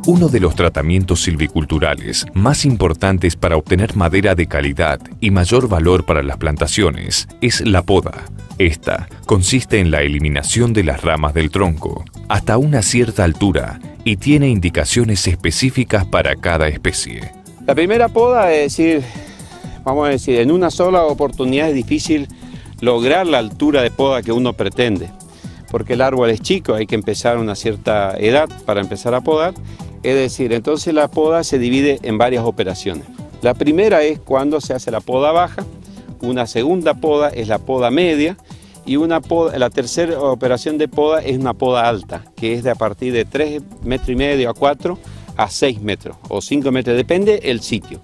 Uno de los tratamientos silviculturales más importantes para obtener madera de calidad y mayor valor para las plantaciones es la poda. Esta consiste en la eliminación de las ramas del tronco hasta una cierta altura y tiene indicaciones específicas para cada especie. La primera poda es decir, vamos a decir, en una sola oportunidad es difícil lograr la altura de poda que uno pretende, porque el árbol es chico, hay que empezar a una cierta edad para empezar a podar. Es decir, entonces la poda se divide en varias operaciones. La primera es cuando se hace la poda baja, una segunda poda es la poda media y la tercera operación de poda es una poda alta, que es de a partir de 3,5 metros a 4 a 6 metros o 5 metros, depende del sitio.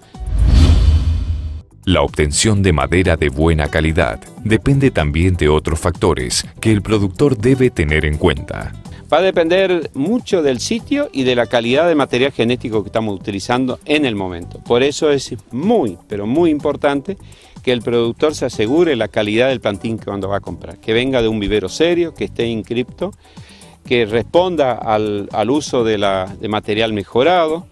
La obtención de madera de buena calidad depende también de otros factores que el productor debe tener en cuenta. Va a depender mucho del sitio y de la calidad de material genético que estamos utilizando en el momento. Por eso es muy, pero muy importante que el productor se asegure la calidad del plantín que cuando va a comprar, que venga de un vivero serio, que esté inscripto, que responda al uso de material mejorado,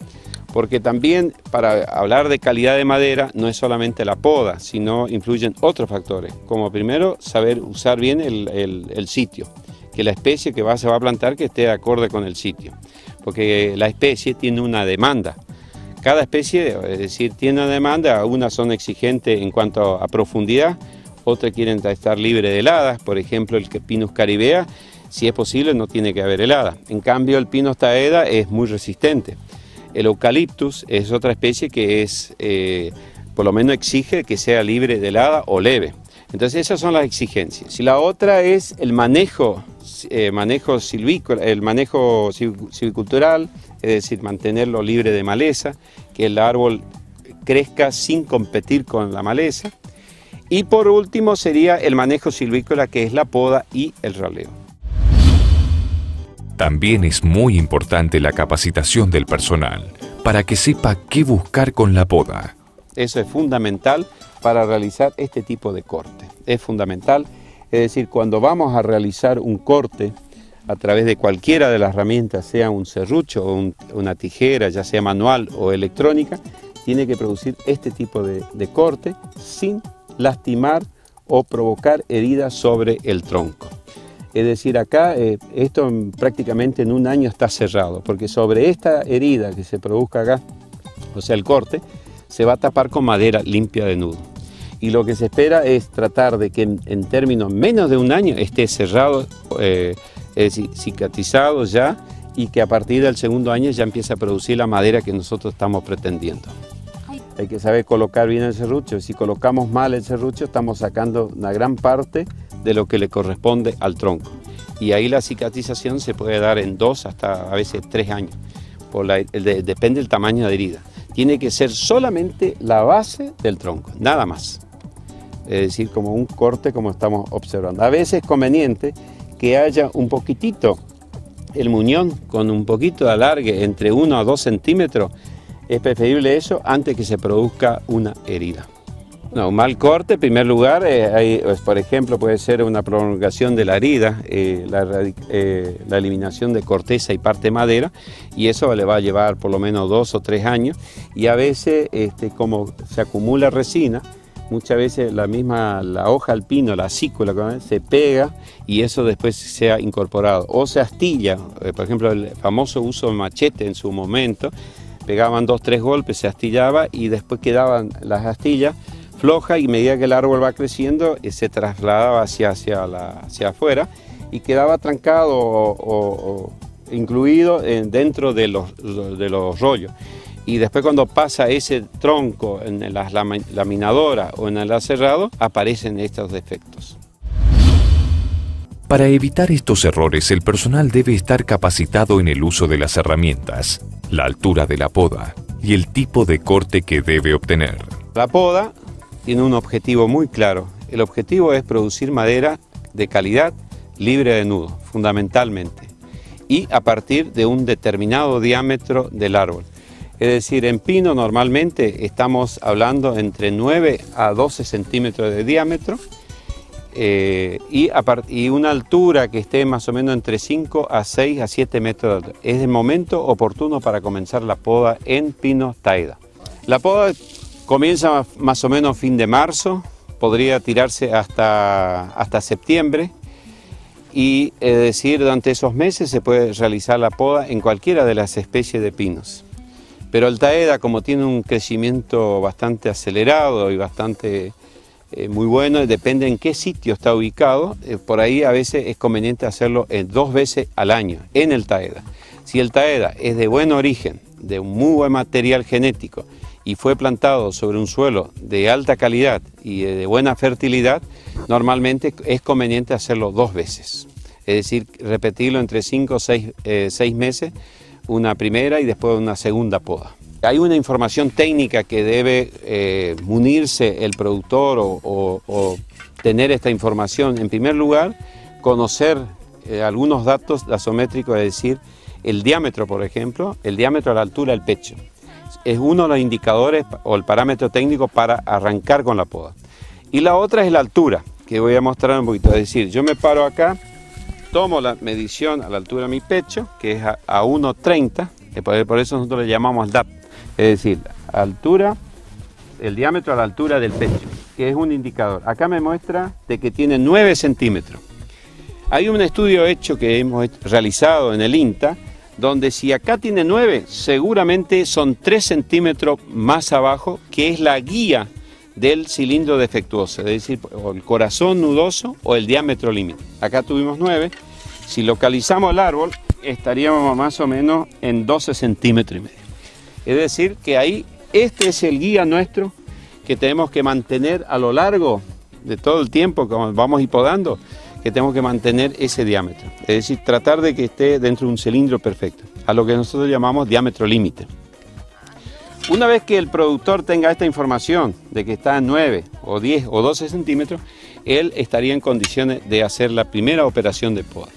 porque también para hablar de calidad de madera no es solamente la poda, sino influyen otros factores, como primero saber usar bien el sitio, que la especie que se va a plantar que esté acorde con el sitio, porque la especie tiene una demanda. Cada especie, es decir, tiene una demanda, unas son exigentes en cuanto a profundidad, otras quieren estar libres de heladas, por ejemplo el Pinus caribea, si es posible no tiene que haber helada. En cambio el Pinus taeda es muy resistente. El Eucaliptus es otra especie que por lo menos exige que sea libre de helada o leve. Entonces esas son las exigencias. Y la otra es el manejo silvícola, el manejo silvicultural, es decir, mantenerlo libre de maleza, que el árbol crezca sin competir con la maleza. Y por último sería el manejo silvícola, que es la poda y el raleo. También es muy importante la capacitación del personal para que sepa qué buscar con la poda. Eso es fundamental para realizar este tipo de corte. Es fundamental, es decir, cuando vamos a realizar un corte a través de cualquiera de las herramientas, sea un serrucho o una tijera, ya sea manual o electrónica, tiene que producir este tipo de corte sin lastimar o provocar heridas sobre el tronco. Es decir, acá esto prácticamente en un año está cerrado, porque sobre esta herida que se produzca acá, o sea el corte, se va a tapar con madera limpia de nudo. Y lo que se espera es tratar de que en términos menos de un año esté cerrado, es decir, cicatrizado ya, y que a partir del segundo año ya empiece a producir la madera que nosotros estamos pretendiendo. Hay que saber colocar bien el serrucho. Si colocamos mal el serrucho, estamos sacando una gran parte de lo que le corresponde al tronco. Y ahí la cicatrización se puede dar en 2 hasta a veces 3 años. Depende del tamaño de herida. Tiene que ser solamente la base del tronco, nada más. Es decir, como un corte como estamos observando. A veces es conveniente que haya un poquitito, el muñón con un poquito de alargue entre 1 a 2 centímetros. Es preferible eso antes que se produzca una herida. No, un mal corte, en primer lugar, por ejemplo, puede ser una prolongación de la herida, la eliminación de corteza y parte de madera, y eso le va a llevar por lo menos 2 o 3 años, y a veces, como se acumula resina, muchas veces la hoja al pino, la acícula, se pega y eso después se ha incorporado, o se astilla, por ejemplo, el famoso uso de machete en su momento, pegaban 2 o 3 golpes, se astillaba y después quedaban las astillas floja y a medida que el árbol va creciendo se trasladaba hacia afuera y quedaba trancado o incluido dentro de los rollos. Y después cuando pasa ese tronco en las laminadoras o en el aserrado, aparecen estos defectos. Para evitar estos errores, el personal debe estar capacitado en el uso de las herramientas, la altura de la poda y el tipo de corte que debe obtener. La poda tiene un objetivo muy claro. El objetivo es producir madera de calidad libre de nudo, fundamentalmente, y a partir de un determinado diámetro del árbol. Es decir, en pino normalmente estamos hablando entre 9 a 12 centímetros de diámetro y una altura que esté más o menos entre 5 a 6 a 7 metros de altura. Es el momento oportuno para comenzar la poda en pino taeda. La poda comienza más o menos fin de marzo, podría tirarse hasta septiembre, y es decir, durante esos meses se puede realizar la poda en cualquiera de las especies de pinos. Pero el taeda, como tiene un crecimiento bastante acelerado y bastante muy bueno, depende en qué sitio está ubicado, por ahí a veces es conveniente hacerlo 2 veces al año en el taeda. Si el taeda es de buen origen, de un muy buen material genético y fue plantado sobre un suelo de alta calidad y de buena fertilidad, normalmente es conveniente hacerlo 2 veces. Es decir, repetirlo entre 5 o 6 meses, una primera y después una segunda poda. Hay una información técnica que debe munirse el productor o tener esta información. En primer lugar, conocer algunos datos gasométricos, es decir, el diámetro, por ejemplo, el diámetro a la altura del pecho. Es uno de los indicadores o el parámetro técnico para arrancar con la poda. Y la otra es la altura, que voy a mostrar un poquito. Es decir, yo me paro acá, tomo la medición a la altura de mi pecho, que es a 1,30, por eso nosotros le llamamos DAP. Es decir, altura, el diámetro a la altura del pecho, que es un indicador. Acá me muestra de que tiene 9 centímetros. Hay un estudio hecho que hemos realizado en el INTA, donde si acá tiene 9, seguramente son 3 centímetros más abajo, que es la guía del cilindro defectuoso, es decir, o el corazón nudoso o el diámetro límite. Acá tuvimos 9, si localizamos el árbol, estaríamos más o menos en 12 centímetros y medio. Es decir, que ahí, este es el guía nuestro que tenemos que mantener a lo largo de todo el tiempo que vamos podando, que tenemos que mantener ese diámetro. Es decir, tratar de que esté dentro de un cilindro perfecto, a lo que nosotros llamamos diámetro límite. Una vez que el productor tenga esta información de que está en 9 o 10 o 12 centímetros, él estaría en condiciones de hacer la primera operación de poda.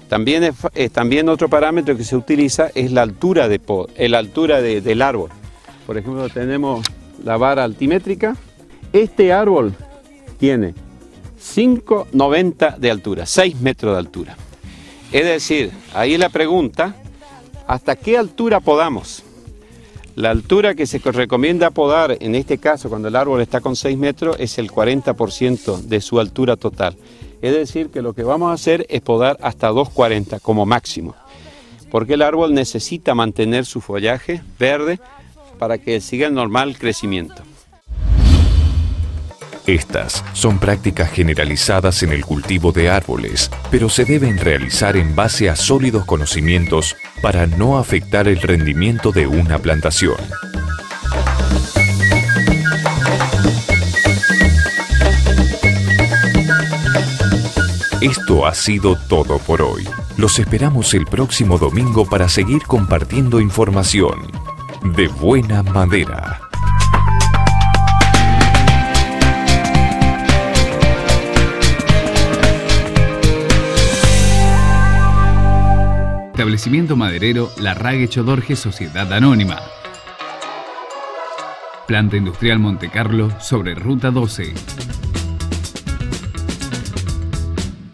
También otro parámetro que se utiliza es la altura de poda, la altura del árbol. Por ejemplo, tenemos la vara altimétrica. Este árbol tiene 5,90 de altura, 6 metros de altura. Es decir, ahí la pregunta, ¿hasta qué altura podamos? La altura que se recomienda podar, en este caso cuando el árbol está con 6 metros, es el 40% de su altura total. Es decir, que lo que vamos a hacer es podar hasta 2,40 como máximo, porque el árbol necesita mantener su follaje verde para que siga el normal crecimiento. Estas son prácticas generalizadas en el cultivo de árboles, pero se deben realizar en base a sólidos conocimientos para no afectar el rendimiento de una plantación. Esto ha sido todo por hoy. Los esperamos el próximo domingo para seguir compartiendo información de buena madera. Establecimiento maderero Larrague Chodorge Sociedad Anónima. Planta Industrial Monte Carlo sobre Ruta 12.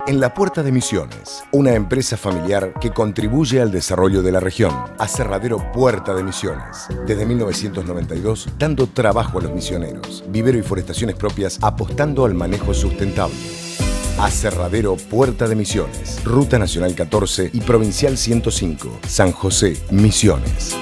En La Puerta de Misiones, una empresa familiar que contribuye al desarrollo de la región. Aserradero Puerta de Misiones. Desde 1992, dando trabajo a los misioneros. Vivero y forestaciones propias, apostando al manejo sustentable. Aserradero Puerta de Misiones. Ruta Nacional 14 y Provincial 105. San José, Misiones.